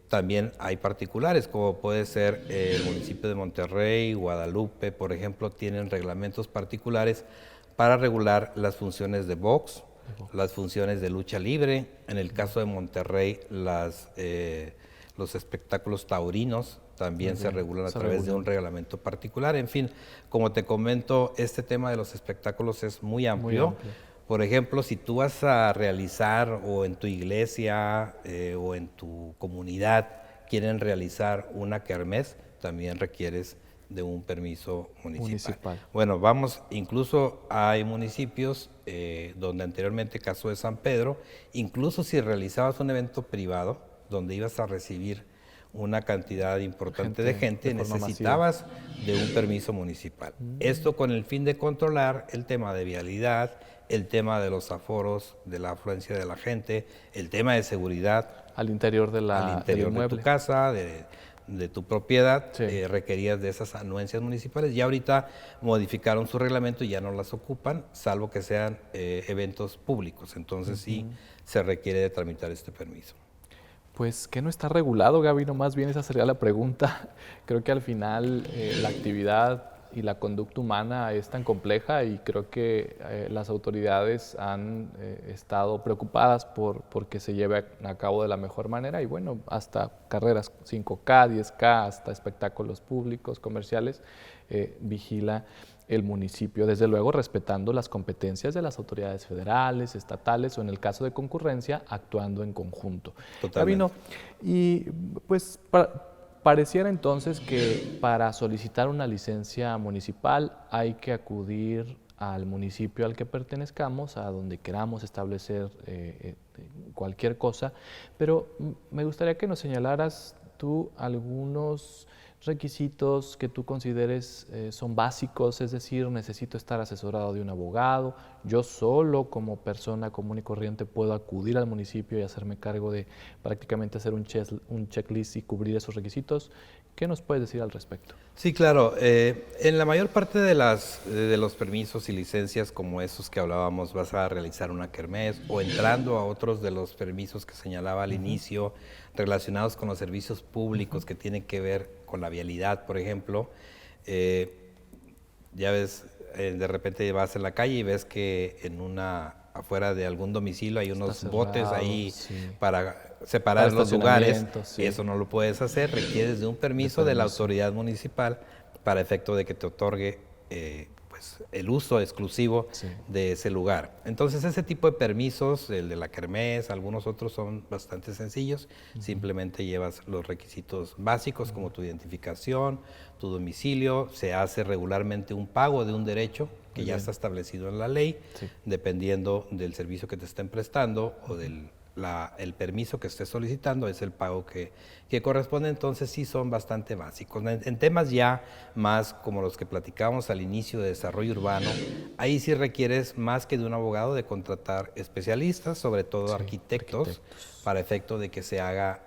también hay particulares, como puede ser el municipio de Monterrey, Guadalupe, por ejemplo, tienen reglamentos particulares para regular las funciones de box, las funciones de lucha libre. En el caso de Monterrey, los espectáculos taurinos también se regulan a través de un reglamento particular. En fin, como te comento, este tema de los espectáculos es muy amplio. Por ejemplo, si tú vas a realizar o en tu iglesia o en tu comunidad quieren realizar una kermés, también requieres de un permiso municipal. Bueno, incluso hay municipios donde anteriormente, caso de San Pedro, incluso si realizabas un evento privado donde ibas a recibir una cantidad importante de gente, necesitabas de un permiso municipal. Esto con el fin de controlar el tema de vialidad, el tema de los aforos, de la afluencia de la gente, el tema de seguridad. Al interior de tu casa, de tu propiedad, requerías de esas anuencias municipales. Ya ahorita modificaron su reglamento y ya no las ocupan, salvo que sean eventos públicos. Entonces sí se requiere de tramitar este permiso. Pues, ¿qué no está regulado, Gaby? No, más bien esa sería la pregunta. Creo que al final la actividad y la conducta humana es tan compleja y creo que las autoridades han estado preocupadas por que se lleve a cabo de la mejor manera y bueno, hasta carreras 5K, 10K, hasta espectáculos públicos, comerciales, vigila el municipio, desde luego respetando las competencias de las autoridades federales, estatales o en el caso de concurrencia, actuando en conjunto. Totalmente. Y pues pareciera entonces que para solicitar una licencia municipal hay que acudir al municipio al que pertenezcamos, a donde queramos establecer cualquier cosa, pero me gustaría que nos señalaras tú algunos requisitos que tú consideres son básicos, es decir, necesito estar asesorado de un abogado, yo solo como persona común y corriente puedo acudir al municipio y hacerme cargo de prácticamente hacer un checklist y cubrir esos requisitos. ¿Qué nos puedes decir al respecto? Sí, claro. En la mayor parte de los permisos y licencias como esos que hablábamos, vas a realizar una kermés o entrando a otros de los permisos que señalaba al inicio, relacionados con los servicios públicos que tienen que ver con la vialidad, por ejemplo. Ya ves, de repente vas en la calle y ves que en una afuera de algún domicilio hay unos cerrado, botes ahí sí. para separar Para los lugares. estacionamiento, sí. Eso no lo puedes hacer, requieres de un permiso de la autoridad municipal para efecto de que te otorgue pues, el uso exclusivo Sí. de ese lugar. Entonces ese tipo de permisos, el de la kermés, algunos otros son bastante sencillos, simplemente llevas los requisitos básicos como tu identificación, tu domicilio, se hace regularmente un pago de un derecho que ya está establecido en la ley, Sí. dependiendo del servicio que te estén prestando o del el permiso que estés solicitando, es el pago que corresponde. Entonces sí son bastante básicos. En temas ya más como los que platicábamos al inicio de desarrollo urbano, ahí sí requieres más que de un abogado de contratar especialistas, sobre todo Sí, arquitectos, para efecto de que se haga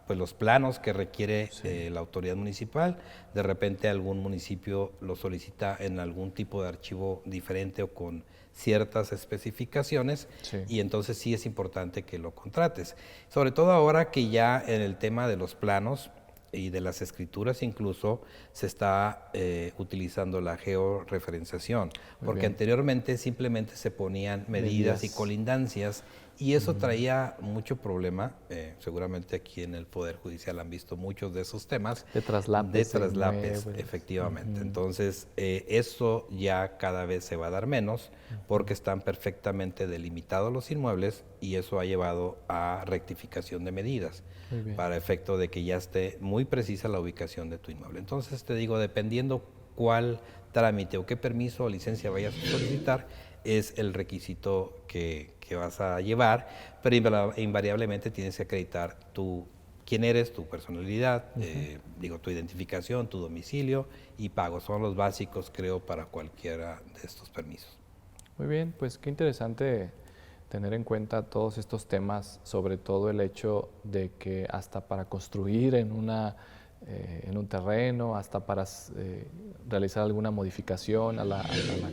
pues los planos que requiere la autoridad municipal. De repente algún municipio lo solicita en algún tipo de archivo diferente o con ciertas especificaciones, y entonces sí es importante que lo contrates. Sobre todo ahora que ya en el tema de los planos y de las escrituras incluso se está utilizando la georreferenciación, porque anteriormente simplemente se ponían medidas y colindancias, y eso traía mucho problema. Seguramente aquí en el Poder Judicial han visto muchos de esos temas. De traslapes. Efectivamente. Entonces, eso ya cada vez se va a dar menos, porque están perfectamente delimitados los inmuebles, y eso ha llevado a rectificación de medidas para efecto de que ya esté muy precisa la ubicación de tu inmueble. Entonces, te digo, dependiendo cuál trámite o qué permiso o licencia vayas a solicitar, es el requisito que vas a llevar, pero invariablemente tienes que acreditar quién eres, tu personalidad, tu identificación, tu domicilio y pago. Son los básicos, creo, para cualquiera de estos permisos. Muy bien, pues qué interesante tener en cuenta todos estos temas, sobre todo el hecho de que hasta para construir en un terreno, hasta para realizar alguna modificación a la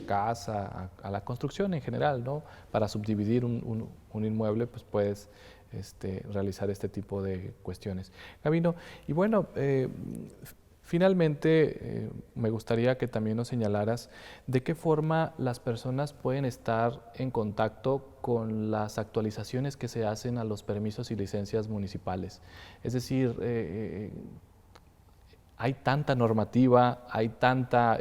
casa, a la construcción en general, ¿no? Para subdividir un inmueble, pues puedes realizar este tipo de cuestiones. Gabino, y bueno, finalmente me gustaría que también nos señalaras de qué forma las personas pueden estar en contacto con las actualizaciones que se hacen a los permisos y licencias municipales. Es decir, hay tanta normativa, hay tanta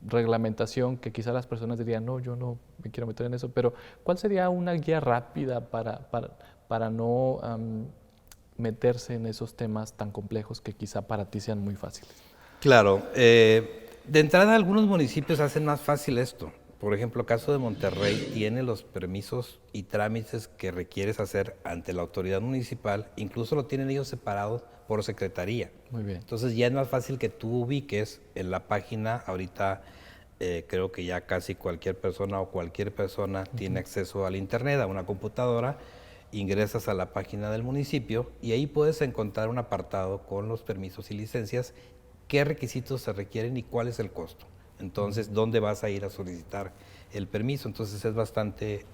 reglamentación que quizá las personas dirían, no, yo no me quiero meter en eso, pero ¿cuál sería una guía rápida para no meterse en esos temas tan complejos que quizá para ti sean muy fáciles? Claro, de entrada algunos municipios hacen más fácil esto. Por ejemplo, el caso de Monterrey tiene los permisos y trámites que requieres hacer ante la autoridad municipal, incluso lo tienen ellos separados por secretaría. Muy bien. Entonces ya es más fácil que tú ubiques en la página. Ahorita creo que ya casi cualquier persona tiene acceso al internet, a una computadora, ingresas a la página del municipio y ahí puedes encontrar un apartado con los permisos y licencias, qué requisitos se requieren y cuál es el costo. Entonces, ¿dónde vas a ir a solicitar el permiso? Entonces es bastante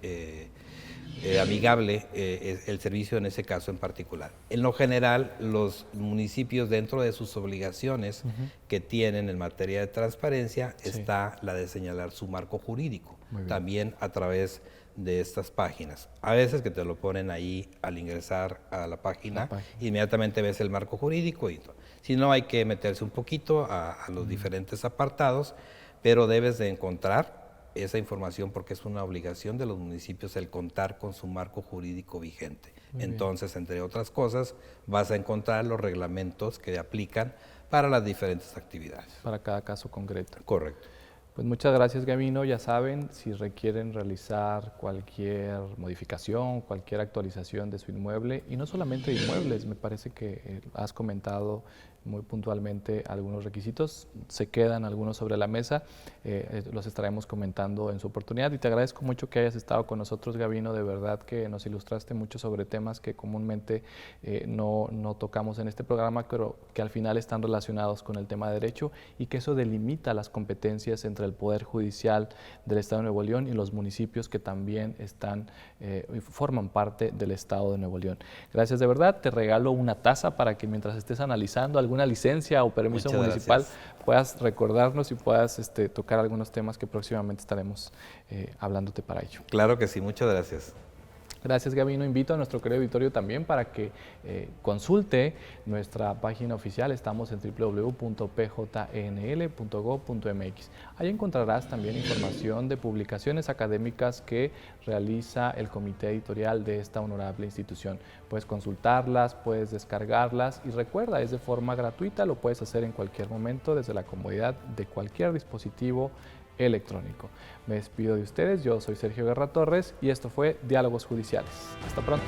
amigable el servicio en ese caso en particular. En lo general, los municipios, dentro de sus obligaciones que tienen en materia de transparencia, está la de señalar su marco jurídico, también a través de estas páginas. A veces que te lo ponen ahí al ingresar a la página, inmediatamente ves el marco jurídico, y si no, hay que meterse un poquito a los diferentes apartados, pero debes de encontrar esa información porque es una obligación de los municipios el contar con su marco jurídico vigente. Entonces, entre otras cosas, vas a encontrar los reglamentos que aplican para las diferentes actividades. Para cada caso concreto. Correcto. Pues muchas gracias, Gabino. Ya saben, si requieren realizar cualquier modificación, cualquier actualización de su inmueble, y no solamente de inmuebles, me parece que has comentado muy puntualmente algunos requisitos, se quedan algunos sobre la mesa, los estaremos comentando en su oportunidad, y te agradezco mucho que hayas estado con nosotros, Gabino. De verdad que nos ilustraste mucho sobre temas que comúnmente no tocamos en este programa, pero que al final están relacionados con el tema de derecho, y que eso delimita las competencias entre del Poder Judicial del Estado de Nuevo León y los municipios que también forman parte del Estado de Nuevo León. Gracias de verdad, te regalo una taza para que mientras estés analizando alguna licencia o permiso municipal puedas recordarnos y puedas tocar algunos temas que próximamente estaremos hablándote para ello. Claro que sí, muchas gracias. Gracias, Gabino. Invito a nuestro querido auditorio también para que consulte nuestra página oficial. Estamos en www.pjnl.gov.mx. Ahí encontrarás también información de publicaciones académicas que realiza el comité editorial de esta honorable institución. Puedes consultarlas, puedes descargarlas y recuerda, es de forma gratuita, lo puedes hacer en cualquier momento desde la comodidad de cualquier dispositivo electrónico. Me despido de ustedes, yo soy Sergio Guerra Torres y esto fue Diálogos Judiciales. Hasta pronto.